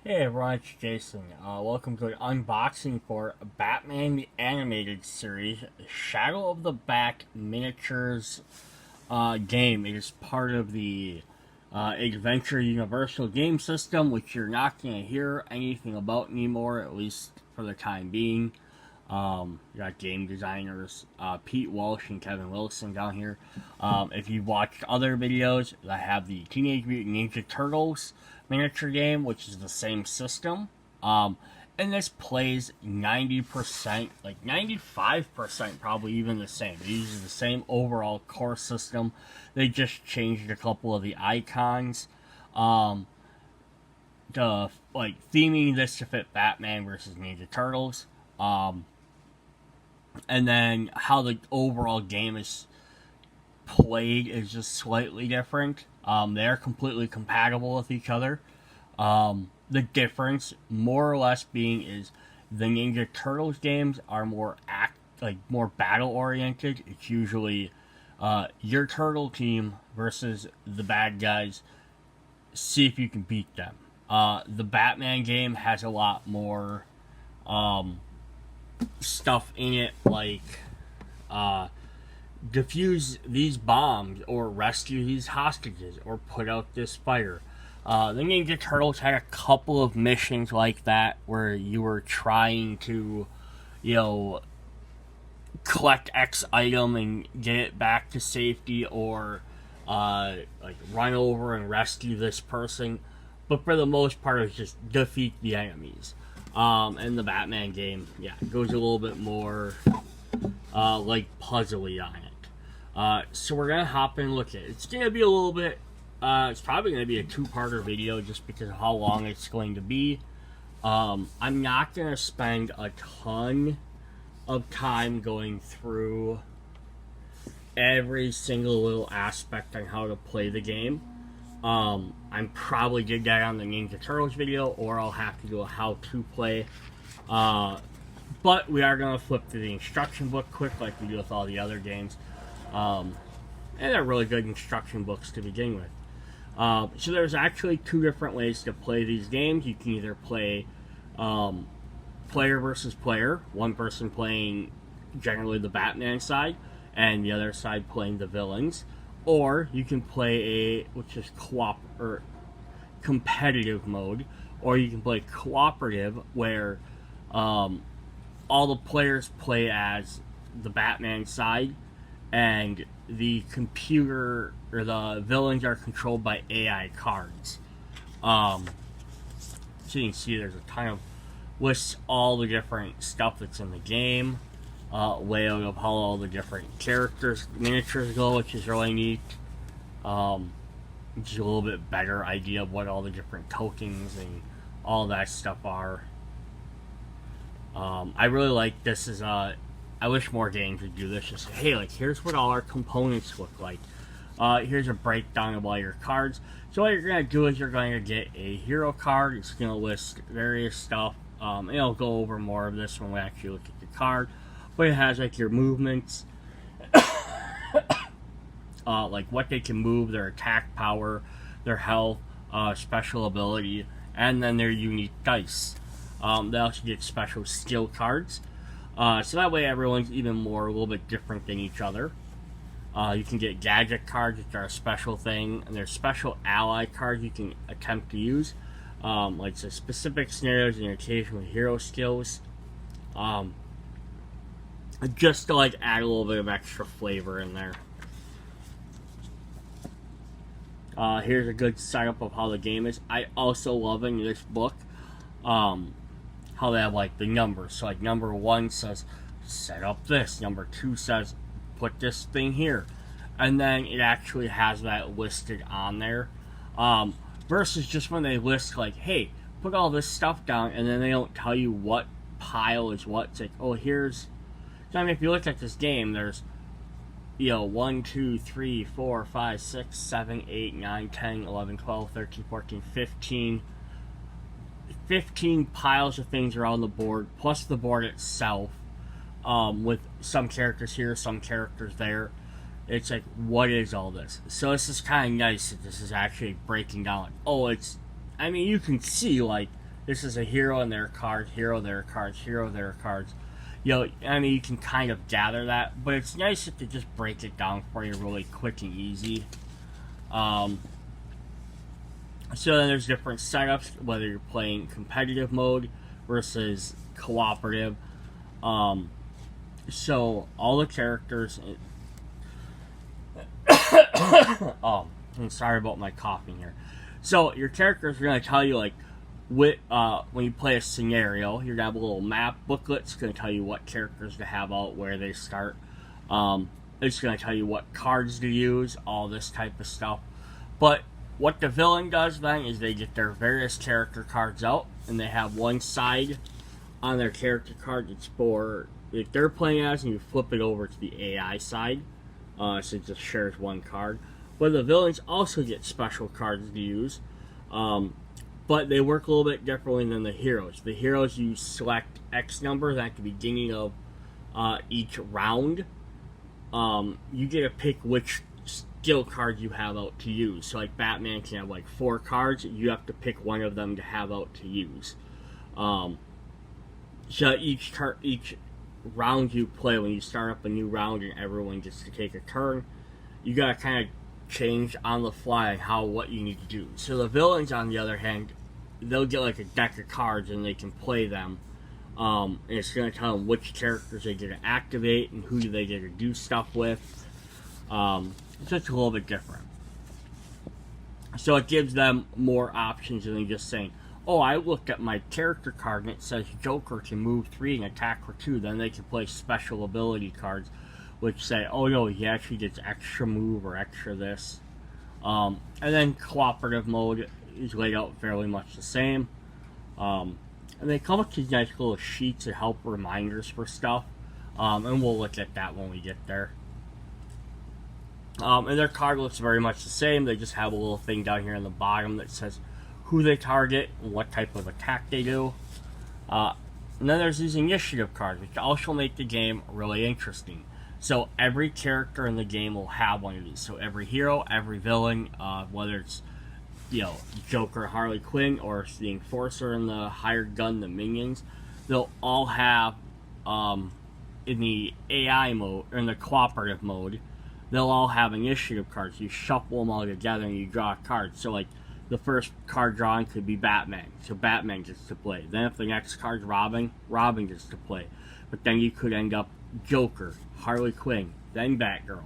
Hey everyone, it's Jason. Welcome to an unboxing for Batman the Animated Series, Shadow of the Bat Miniatures game. It is part of the Adventure Universal game system, which you're not going to hear anything about anymore, at least for the time being. You got game designers Pete Walsh and Kevin Wilson down here. If you've watched other videos, I have the Teenage Mutant Ninja Turtles miniature game, which is the same system. And this plays 90%, like 95% probably even the same. It uses the same overall core system. They just changed a couple of the icons. To like theming this to fit Batman versus Ninja Turtles. And then how the overall game is played is just slightly different. They're completely compatible with each other. The difference, more or less, being is the Ninja Turtles games are more more battle oriented. It's usually your turtle team versus the bad guys. See if you can beat them. The Batman game has a lot more stuff in it, like defuse these bombs or rescue these hostages or put out this fire. The Ninja Turtles had a couple of missions like that where you were trying to, collect X item and get it back to safety, or like run over and rescue this person. But for the most part, it's just defeat the enemies. And the Batman game, it goes a little bit more like puzzly on it. So we're gonna hop in and look at it. It's gonna be a little bit. It's probably gonna be a two-parter video just because of how long it's going to be. I'm not gonna spend a ton of time going through every single little aspect on how to play the game. I'm probably did that on the Ninja Turtles video, or I'll have to do a how-to play. But we are going to flip through the instruction book quick like we do with all the other games. And they're really good instruction books to begin with. So there's actually two different ways to play these games. You can either play player versus player, one person playing generally the Batman side, and the other side playing the villains. Or you can play which is competitive mode, or you can play cooperative, where all the players play as the Batman side, and the computer or the villains are controlled by AI cards. So you can see there's a ton of lists all the different stuff that's in the game. Layout of how all the different miniatures go, which is really neat. Just a little bit better idea of what all the different tokens and all that stuff are. I really like this. I wish more games would do this. Just hey, like here's what all our components look like. Here's a breakdown of all your cards. So what you're gonna do is you're going to get a hero card. It's gonna list various stuff. And I'll go over more of this when we actually look at the card. But it has like your movements, like what they can move, their attack power, their health, special ability, and then their unique dice. They also get special skill cards. So that way everyone's even more a little bit different than each other. You can get gadget cards, which are a special thing, and there's special ally cards you can attempt to use, like the specific scenarios and occasional hero skills. Just to like add a little bit of extra flavor in there. Here's a good setup of how the game is. I also love in this book how they have like the numbers. So like number 1 says set up this, number 2 says put this thing here, and then it actually has that listed on there. Versus just when they list like, hey, put all this stuff down, and then they don't tell you what pile is what. It's like, oh, here's. So, I mean, if you look at this game, there's 1, 2, 3, 4, 5, 6, 7, 8, 9, 10, 11, 12, 13, 14, 15 piles of things around the board, plus the board itself, with some characters here, some characters there. It's like, what is all this? So this is kind of nice that this is actually breaking down. Oh, it's, I mean, you can see, like, this is a hero and their cards, hero, their cards, hero, their cards. I mean, you can kind of gather that, but it's nice if they just break it down for you really quick and easy. So then there's different setups, whether you're playing competitive mode versus cooperative. So all the characters. I'm sorry about my coughing here. So your characters are going to tell you like when you play a scenario, you're gonna have a little map booklet. It's gonna tell you what characters to have out, where they start. It's gonna tell you what cards to use, all this type of stuff. But what the villain does then is they get their various character cards out, and they have one side on their character card that's for if they're playing as, and you flip it over to the AI side, so it just shares one card. But the villains also get special cards to use. But they work a little bit differently than the heroes. The heroes, you select X numbers at the beginning of each round. You get to pick which skill card you have out to use. So like Batman can have like 4 cards. You have to pick one of them to have out to use. So each round you play, when you start up a new round and everyone gets to take a turn, you gotta kind of change on the fly what you need to do. So the villains, on the other hand, they'll get like a deck of cards and they can play them. And it's going to tell them which characters they get to activate and who do they get to do stuff with. It's just a little bit different. So it gives them more options than just saying, oh, I looked at my character card and it says Joker can move 3 and attack for 2. Then they can play special ability cards which say, oh no, he actually gets extra move or extra this. And then cooperative mode is laid out fairly much the same. And they come with these nice little sheets that help reminders for stuff. And we'll look at that when we get there. And their card looks very much the same. They just have a little thing down here in the bottom that says who they target and what type of attack they do. And then there's these initiative cards, which also make the game really interesting. So every character in the game will have one of these. So every hero, every villain, whether it's Joker, Harley Quinn, or the Enforcer and the hired gun, the minions, they'll all have in the AI mode or in the cooperative mode, they'll all have initiative cards. You shuffle them all together and you draw a card. So like the first card drawn could be Batman, so Batman gets to play. Then if the next card's Robin, Robin gets to play. But then you could end up Joker, Harley Quinn, then Batgirl.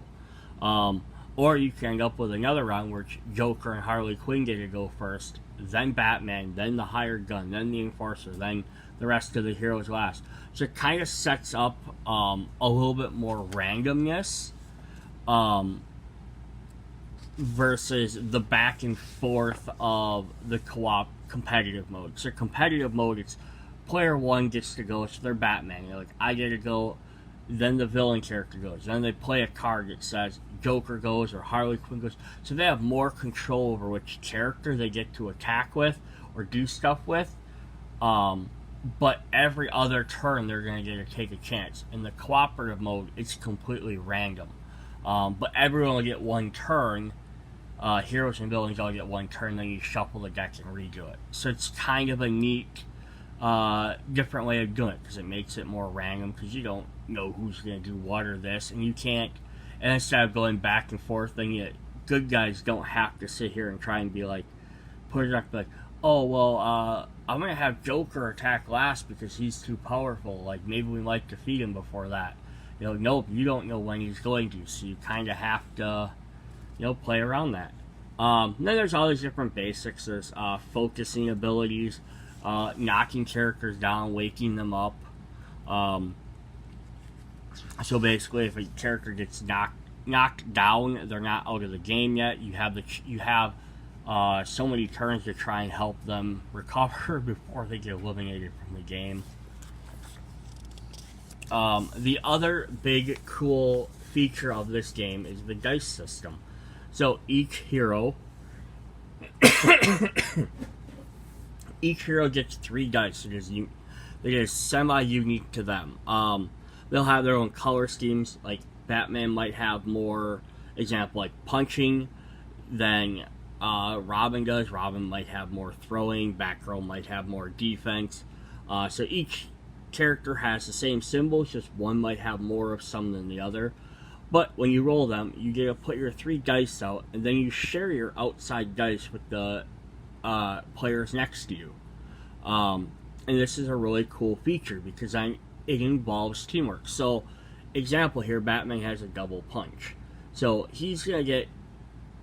Or you can end up with another round where Joker and Harley Quinn get to go first, then Batman, then the hired gun, then the Enforcer, then the rest of the heroes last. So it kind of sets up a little bit more randomness versus the back and forth of the co-op competitive mode. So competitive mode, it's player 1 gets to go, so they're Batman. They're like, I get to go. Then the villain character goes. Then they play a card that says Joker goes or Harley Quinn goes. So they have more control over which character they get to attack with or do stuff with. But every other turn they're going to get to take a chance. In the cooperative mode, it's completely random. But everyone will get one turn. Heroes and villains all get one turn, then you shuffle the deck and redo it. So it's kind of a neat different way of doing it, because it makes it more random, because you don't know who's going to do what or this, and you can't, and instead of going back and forth, then good guys don't have to sit here and try and be like, put it up like, oh, well, I'm going to have Joker attack last because he's too powerful, like, maybe we might defeat him before that. Nope, you don't know when he's going to, so you kind of have to, play around that. Then there's all these different basics. There's focusing abilities, knocking characters down, waking them up. So basically, if a character gets knocked down, they're not out of the game yet. You have so many turns to try and help them recover before they get eliminated from the game. The other big cool feature of this game is the dice system. So each hero gets 3 dice. It is semi-unique to them. They'll have their own color schemes. Like Batman might have more, example, like punching, then Robin does. Robin might have more throwing, Batgirl might have more defense. So each character has the same symbols, just one might have more of some than the other. But when you roll them, you get to put your 3 dice out, and then you share your outside dice with the players next to you. And this is a really cool feature because it involves teamwork. So, example here, Batman has a double punch. So he's going to get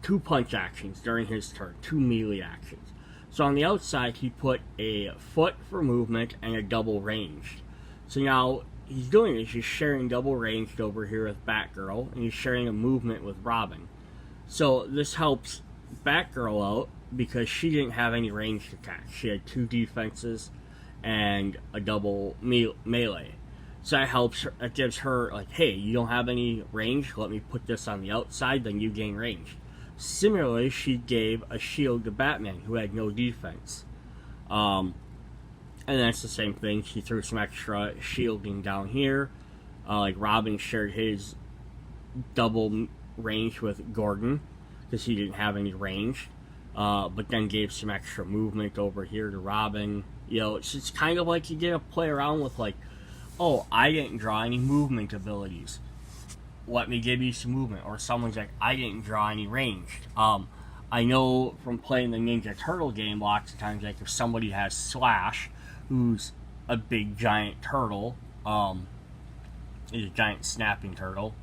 2 punch actions during his turn, 2 melee actions. So on the outside, he put a foot for movement and a double ranged. So now he's doing is he's sharing double ranged over here with Batgirl, and he's sharing a movement with Robin. So this helps Batgirl out because she didn't have any ranged attacks. She had 2 defenses and a double melee. So that helps her, it gives her, like, hey, you don't have any range, let me put this on the outside, then you gain range. Similarly, she gave a shield to Batman, who had no defense. And that's the same thing. She threw some extra shielding down here. Like Robin shared his double range with Gordon, because he didn't have any range. But then gave some extra movement over here to Robin. You know, it's just kind of like you get to play around with, like, oh, I didn't draw any movement abilities, let me give you some movement. Or someone's like, I didn't draw any ranged. I know from playing the Ninja Turtle game lots of times, like if somebody has Slash, who's a big giant turtle, is a giant snapping turtle,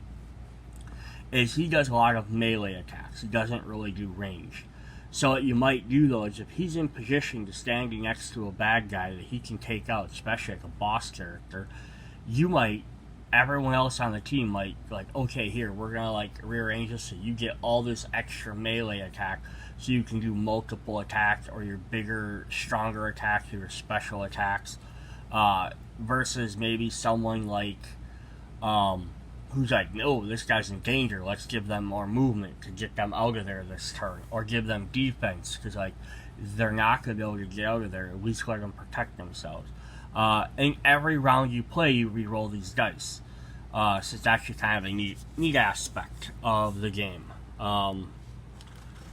is he does a lot of melee attacks. He doesn't really do range. So what you might do though is if he's in position to standing next to a bad guy that he can take out, especially like a boss character, everyone else on the team might, like, okay, here, we're gonna, like, rearrange this so you get all this extra melee attack so you can do multiple attacks or your bigger, stronger attacks or your special attacks, versus maybe someone like, who's like, no, this guy's in danger, let's give them more movement to get them out of there this turn, or give them defense, because, like, they're not gonna be able to get out of there, at least let them protect themselves. And every round you play, you re-roll these dice. So it's actually kind of a neat aspect of the game. And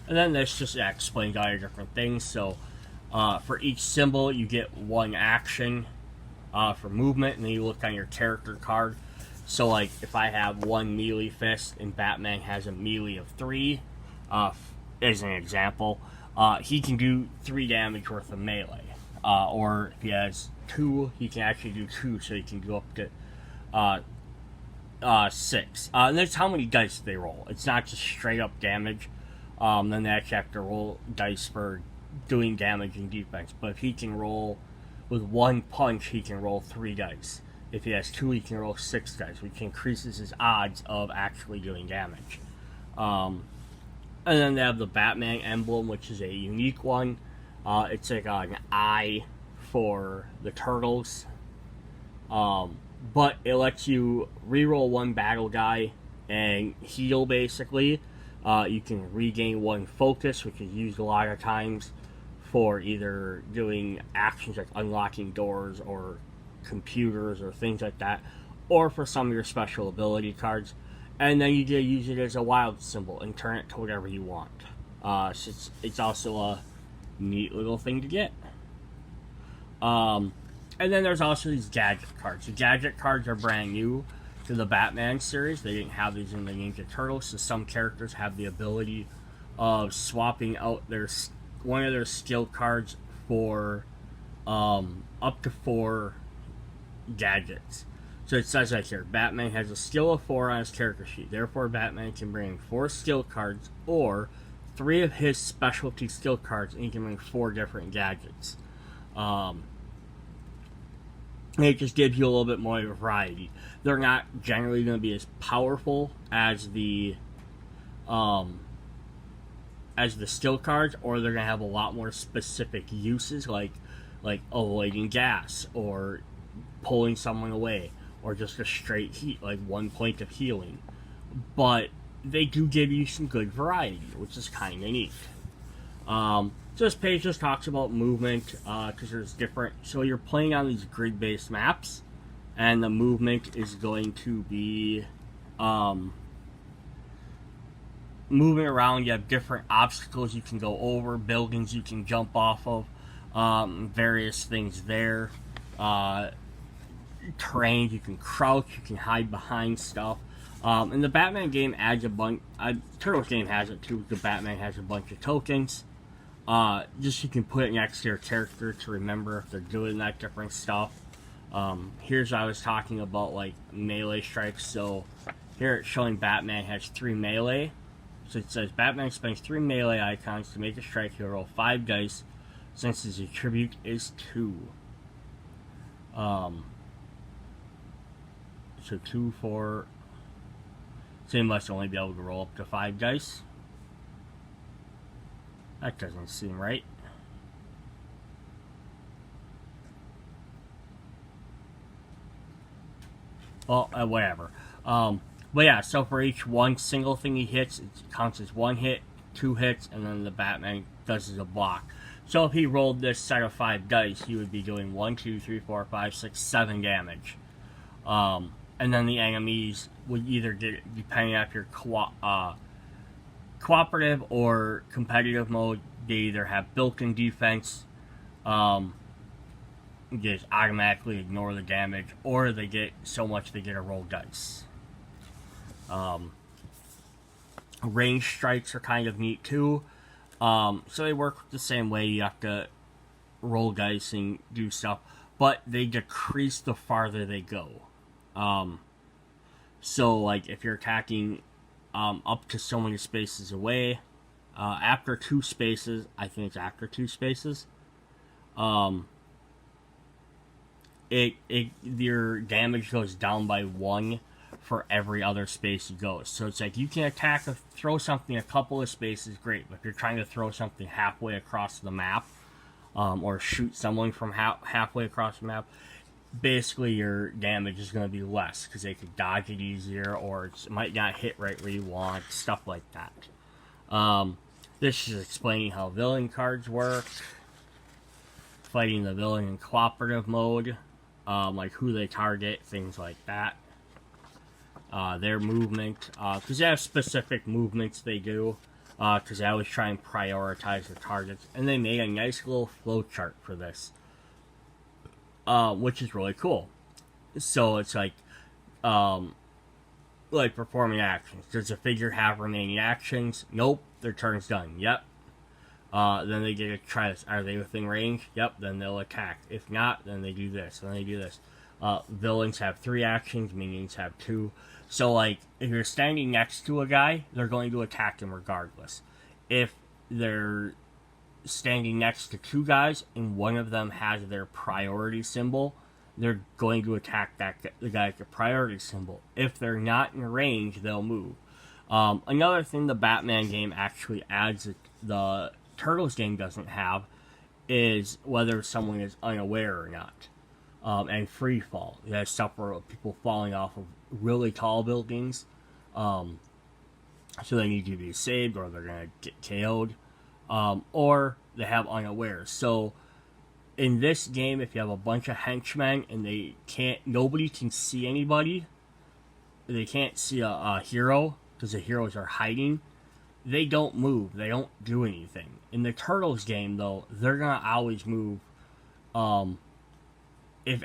then this just explains all your different things. So for each symbol, you get 1 action for movement, and then you look on your character card. So, like, if I have 1 melee fist and Batman has a melee of 3, as an example, he can do 3 damage worth of melee. Or if he has 2, he can actually do 2, so he can go up to 6. And that's how many dice they roll. It's not just straight up damage. Then they actually have to roll dice for doing damage and defense. But if he can roll with 1 punch, he can roll 3 dice. If he has 2, he can roll 6 dice, which increases his odds of actually doing damage. And then they have the Batman emblem, which is a unique one. It's like an eye for the turtles. But it lets you reroll 1 battle die and heal, basically. You can regain 1 focus, which is used a lot of times for either doing actions like unlocking doors or computers or things like that, or for some of your special ability cards. And then you can use it as a wild symbol and turn it to whatever you want. So it's also a neat little thing to get. And then there's also these gadget cards. The gadget cards are brand new to the Batman series. They didn't have these in the Ninja Turtles, so some characters have the ability of swapping out one of their skill cards for up to 4 gadgets. So it says right here, Batman has a skill of 4 on his character sheet. Therefore, Batman can bring 4 skill cards or 3 of his specialty skill cards, and he can bring 4 different gadgets. It just gives you a little bit more variety. They're not generally going to be as powerful as the skill cards, or they're going to have a lot more specific uses, like avoiding gas, or pulling someone away, or just a straight heat, like 1 point of healing. But they do give you some good variety, which is kind of neat. So this page just talks about movement, because there's different, so you're playing on these grid-based maps, and the movement is going to be, moving around, you have different obstacles you can go over, buildings you can jump off of, various things there. Terrain, you can crouch, you can hide behind stuff. And the Batman game adds a bunch. Turtles game has it too. The Batman has a bunch of tokens. Just you can put it next to your character to remember if they're doing that different stuff. Here's what I was talking about, like melee strikes. So here it's showing Batman has 3 melee. So it says Batman spends 3 melee icons to make a strike. He'll roll 5 dice, since his attribute is 2. So 2, 4. So he must only be able to roll up to 5 dice. That doesn't seem right. Well, whatever. But yeah, so for each one single thing he hits, it counts as 1 hit, 2 hits, and then the Batman does as a block. So if he rolled this set of 5 dice, he would be doing 1, 2, 3, 4, 5, 6, 7 damage. And then the enemies would either get, depending on if you're cooperative or competitive mode, they either have built-in defense, just automatically ignore the damage, or they get so much they get to roll dice. Range strikes are kind of neat too. So they work the same way. You have to roll dice and do stuff, but they decrease the farther they go. So like if you're attacking up to so many spaces away, after 2 spaces, I think it's after 2 spaces, your damage goes down by 1 for every other space you go. So it's like you can throw something a couple of spaces, great. But if you're trying to throw something halfway across the map, or shoot someone from halfway across the map, basically your damage is going to be less because they could dodge it easier, or it might not hit right where you want, stuff like that. This is explaining how villain cards work, fighting the villain in cooperative mode, like who they target, things like that. Their movement, because they have specific movements they do, because they always try and prioritize the targets, and they made a nice little flow chart for this, which is really cool. So it's like performing actions. Does the figure have remaining actions? Nope. Their turn's done. Yep. Then they get to try this. Are they within range? Yep. Then they'll attack. If not, then they do this. Then they do this. Villains have 3 actions. Minions have 2. So, like, if you're standing next to a guy, they're going to attack him regardless. If they're standing next to 2 guys and one of them has their priority symbol, they're going to attack the guy at the priority symbol. If they're not in range, they'll move. Another thing the Batman game actually adds that the Turtles game doesn't have is whether someone is unaware or not. And free fall. You have stuff where people falling off of really tall buildings. So they need to be saved or they're going to get KO'd. Or they have unaware. So in this game, if you have a bunch of henchmen and nobody can see anybody, they can't see a hero because the heroes are hiding, they don't move. They don't do anything. In the Turtles game, though, they're going to always move. If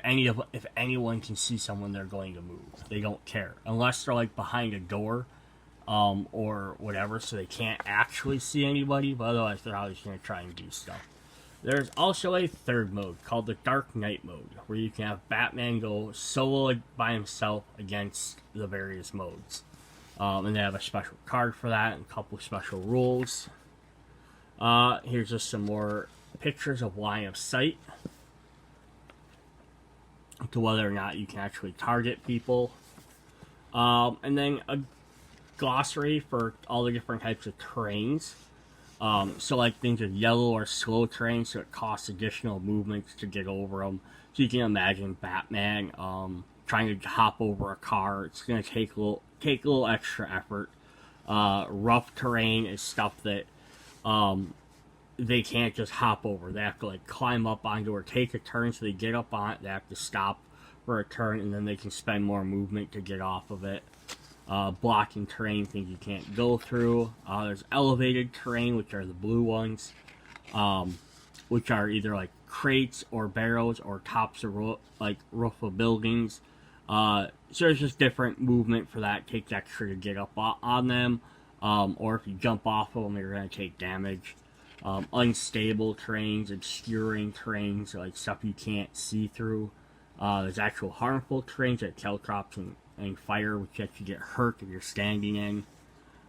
anyone can see someone, they're going to move. They don't care. Unless they're like behind a door or whatever, so they can't actually see anybody, but otherwise they're always going to try and do stuff. There's also a third mode called the Dark Knight mode, where you can have Batman go solo by himself against the various modes. And they have a special card for that and a couple special rules. Here's just some more pictures of line of sight to whether or not you can actually target people. And then a glossary for all the different types of terrains. So like things with yellow or slow terrain, so it costs additional movements to get over them. So you can imagine Batman trying to hop over a car. It's going to take a little extra effort. Rough terrain is stuff that they can't just hop over. They have to like climb up onto or take a turn, so they get up on it. They have to stop for a turn, and then they can spend more movement to get off of it. blocking terrain, things you can't go through. There's elevated terrain, which are the blue ones, which are either like crates or barrels or tops of roof of buildings. So there's just different movement for that. It takes extra to get up on them, or if you jump off of them, you're going to take damage. Unstable terrains, obscuring terrains, like stuff you can't see through. There's actual harmful terrains like teletrops and fire, which actually get hurt if you're standing in.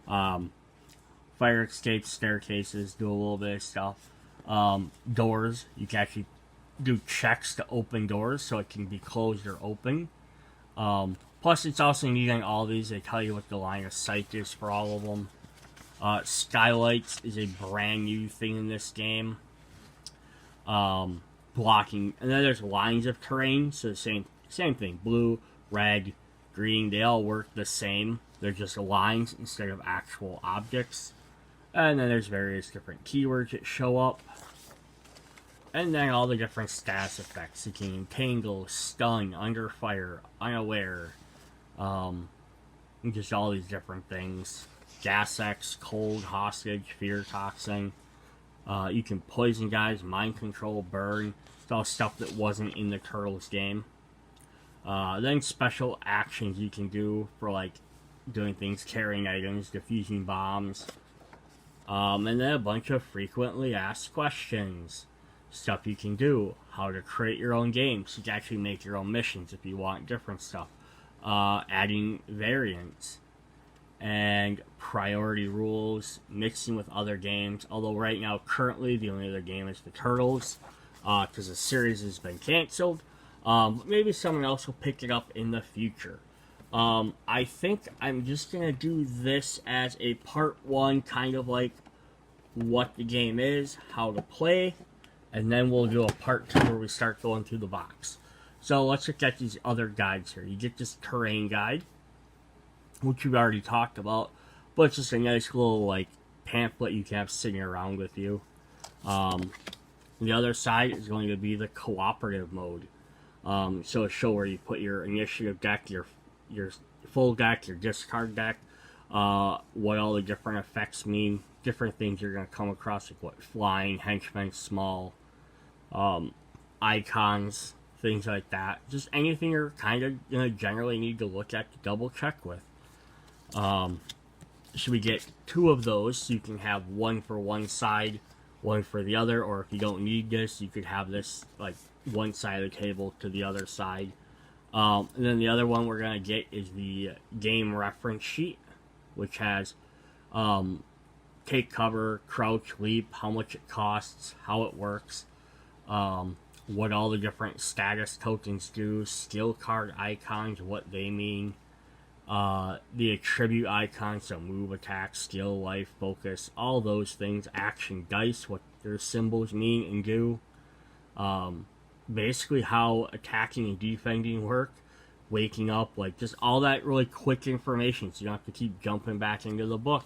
Fire escapes, staircases, do a little bit of stuff. Doors, you can actually do checks to open doors so it can be closed or open. Plus, it's also neat on all these, they tell you what the line of sight is for all of them. Skylights is a brand new thing in this game. Blocking, and then there's lines of terrain, so the same thing. Blue, red, green, they all work the same. They're just lines instead of actual objects. And then there's various different keywords that show up. And then all the different status effects. You can entangle, stun, under fire, unaware. Just all these different things. Gas X, cold, hostage, fear toxin. You can poison guys, mind control, burn. It's all stuff that wasn't in the Turtles game. Then special actions you can do for like doing things, carrying items, defusing bombs. And then a bunch of frequently asked questions. Stuff you can do. How to create your own games. You can actually make your own missions if you want different stuff. Adding variants. And priority rules. Mixing with other games. Although right now, currently, the only other game is the Turtles. Because the series has been canceled. Maybe someone else will pick it up in the future. I think I'm just going to do this as a part 1, kind of like what the game is, how to play, and then we'll do a part 2 where we start going through the box. So let's look at these other guides here. You get this terrain guide, which we've already talked about, but it's just a nice little like pamphlet you can have sitting around with you. The other side is going to be the cooperative mode. So it'll show where you put your initiative deck, your full deck, your discard deck, what all the different effects mean, different things you're going to come across, like what flying, henchmen, small, icons, things like that. Just anything you're kind of going to generally need to look at to double check with. So we get 2 of those, so you can have one for one side, one for the other, or if you don't need this, you could have this like one side of the table to the other side. And then the other one we're going to get is the game reference sheet, which has take cover, crouch, leap, how much it costs, how it works, what all the different status tokens do, skill card icons, what they mean, the attribute icons, so move, attack, skill, life, focus, all those things, action dice, what their symbols mean and do, basically how attacking and defending work, waking up, like just all that really quick information so you don't have to keep jumping back into the book.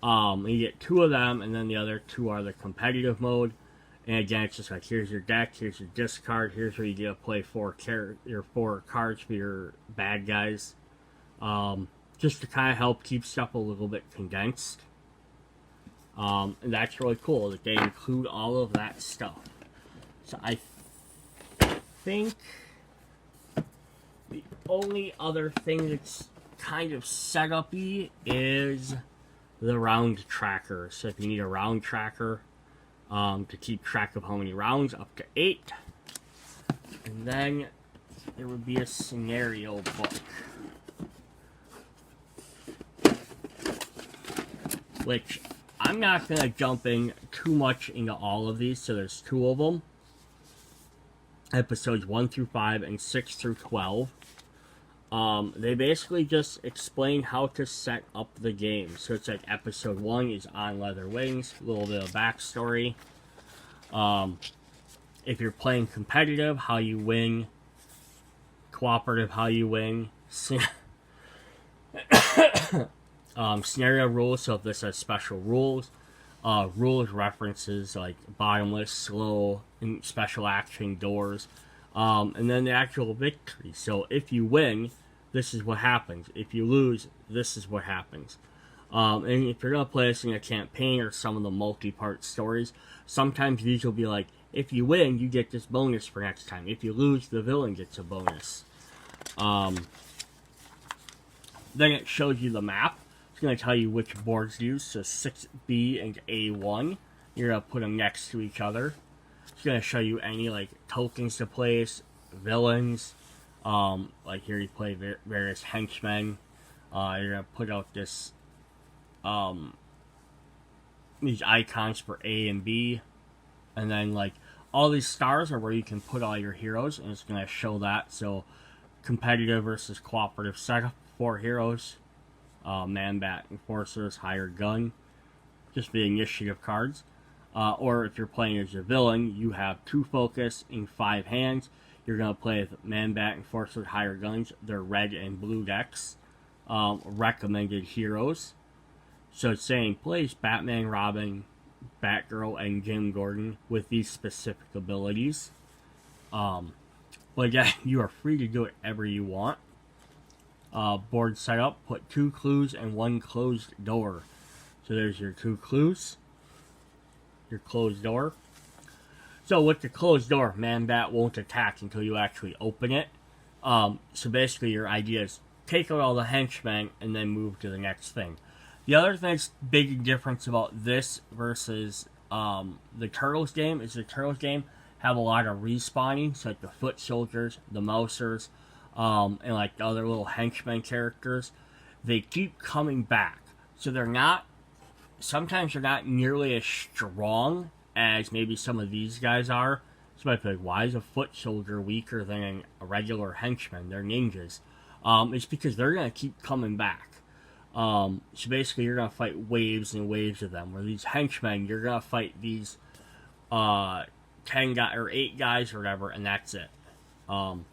You get 2 of them, and then the other 2 are the competitive mode. And again, it's just like, here's your deck, here's your discard, here's where you get to play 4 cards for your bad guys. Just to kind of help keep stuff a little bit condensed. And that's really cool that they include all of that stuff. So I think the only other thing that's kind of set-up-y is the round tracker. So if you need a round tracker to keep track of how many rounds, up to 8. And then there would be a scenario book, which I'm not going to jump in too much into all of these, so there's 2 of them. Episodes 1 through 5 and 6 through 12. They basically just explain how to set up the game. So it's like episode 1 is On Leather Wings, a little bit of backstory. If you're playing competitive, how you win. Cooperative, how you win. Scenario rules, so if this has special rules. Rules references like bottomless, slow, and special action, doors. And then the actual victory. So if you win, this is what happens. If you lose, this is what happens. And if you're going to play this in a campaign or some of the multi-part stories, sometimes these will be like, if you win, you get this bonus for next time. If you lose, the villain gets a bonus. Then it shows you the map. It's going to tell you which boards to use. So 6B and A1. You're going to put them next to each other. It's going to show you any like tokens to place, villains. Like here you play various henchmen. You're going to put out this these icons for A and B. And then like all these stars are where you can put all your heroes, and it's going to show that. So competitive versus cooperative setup, 4 heroes, Man-Bat Enforcers, Hired Gun, just the initiative cards. Or if you're playing as a villain, you have 2 focus and 5 hands. You're going to play with Man-Bat Enforcers, Hired Guns. They're red and blue decks. Recommended heroes. So it's saying place Batman, Robin, Batgirl, and Jim Gordon with these specific abilities. But again, you are free to do whatever you want. Board setup, put 2 clues and 1 closed door. So there's your 2 clues, your closed door. So with the closed door, Man-Bat won't attack until you actually open it. So basically your idea is take out all the henchmen and then move to the next thing. The other thing that's big difference about this versus the Turtles game is the Turtles game have a lot of respawning, so like the Foot Soldiers, the Mousers, and like the other little henchmen characters. They keep coming back. So they're not, sometimes they're not nearly as strong as maybe some of these guys are. So you might be like, why is a Foot Soldier weaker than a regular henchman? They're ninjas. It's because they're going to keep coming back. So basically you're going to fight waves and waves of them. Where these henchmen, you're going to fight these 10 guys or 8 guys or whatever, and that's it. And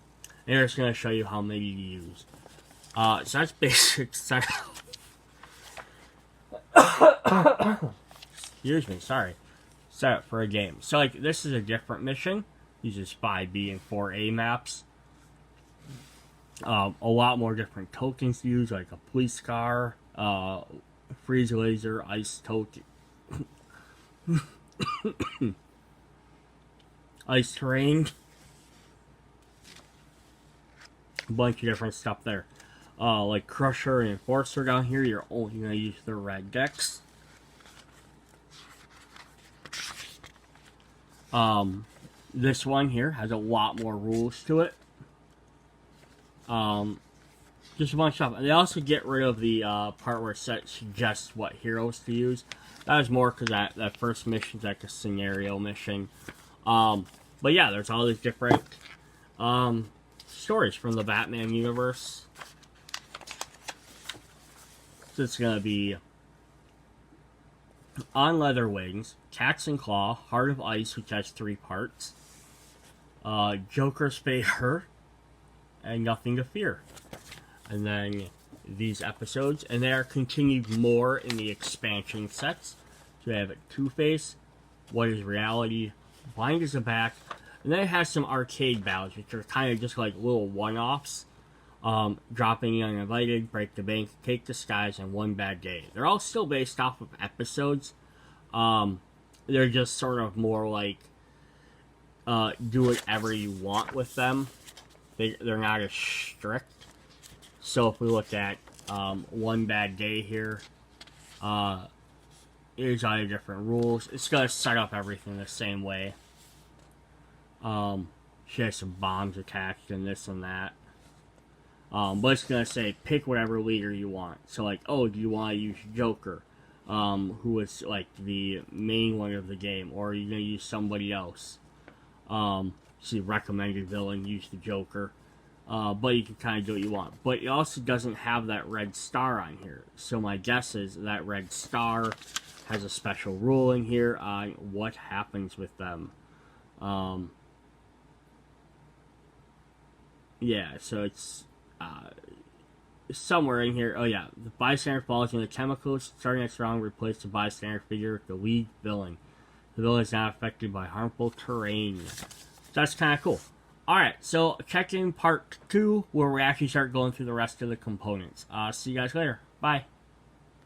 it's going to show you how many to use. So that's basic setup. Excuse me, sorry. Setup for a game. So like this is a different mission. Uses 5B and 4A maps. A lot more different tokens to use, like a police car, freeze laser, ice token, ice terrain, a bunch of different stuff there. Like Crusher and Enforcer down here, you're only going to use the red decks. This one here has a lot more rules to it. Just a bunch of stuff. And they also get rid of the part where it suggests what heroes to use. That is more because that first mission is like a scenario mission. But yeah, there's all these different stories from the Batman universe. So it's going to be On Leather Wings, Cats and Claw, Heart of Ice, which has 3 parts, Joker's Favor, and Nothing to Fear. And then these episodes, and they are continued more in the expansion sets. So we have Two-Face, What is Reality, Blind as a Bat, and then it has some arcade battles, which are kind of just like little one-offs. Dropping the Uninvited, Break the Bank, Take the Skies, and One Bad Day. They're all still based off of episodes. They're just sort of more like do whatever you want with them. They're not as strict. So if we look at One Bad Day here, here's all the different rules. It's going to set up everything the same way. She has some bombs attached and this and that. But it's going to say pick whatever leader you want. So like, oh, do you want to use Joker? Who is like the main one of the game, or are you going to use somebody else? See, recommended villain, use the Joker. But you can kind of do what you want. But it also doesn't have that red star on here. So my guess is that red star has a special rule in here on what happens with them. Yeah, so it's somewhere in here. Oh yeah, the bystander falls into chemicals. Starting at strong, replace the bystander figure with the lead villain. The villain is not affected by harmful terrain. That's kind of cool. Alright, so check in part 2 where we actually start going through the rest of the components. See you guys later. Bye.